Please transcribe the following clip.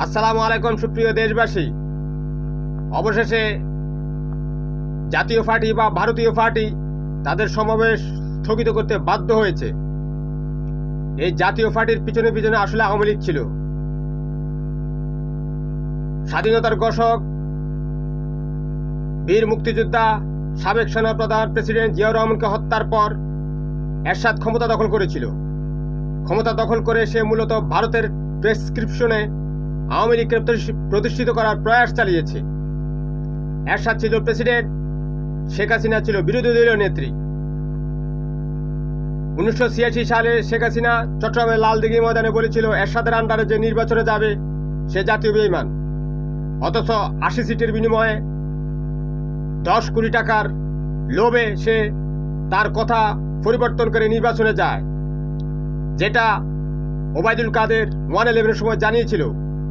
আসসালামু আলাইকুম সুপ্রিয় দেশবাসী। অবশেষে জাতীয় পার্টি বা ভারতীয় পার্টি তাদের সমাবেশ স্থগিত করতে বাধ্য হয়েছে। এই জাতীয় পার্টির পিছনে পিছনে আসলে আওয়ামী লীগ ছিল। স্বাধীনতার ঘোষক, বীর মুক্তিযোদ্ধা, সাবেক সেনাপ্রধান প্রেসিডেন্ট জিয়াউর রহমানকে হত্যার পর এরশাদ ক্ষমতা দখল করেছিল। ক্ষমতা দখল করে সে মূলত ভারতের প্রেসক্রিপশনে আওয়ামী লীগকে প্রতিষ্ঠিত করার প্রয়াস চালিয়েছে। এরশাদ ছিল প্রেসিডেন্ট, শেখ হাসিনা ছিল বিরোধী দলীয় নেত্রী। 1986 সালে শেখ হাসিনা চট্টগ্রামের লালদিঘি ময়দানে বলেছিল এরশাদের আন্ডারে যে নির্বাচনে যাবে সে জাতীয় বেঈমান। অথচ 80 সিটের বিনিময়ে 10 কোটি টাকার লোভে সে তার কথা পরিবর্তন করে নির্বাচনে যায়, যেটা ওবায়দুল কাদের 111 সময় জানিয়েছিল।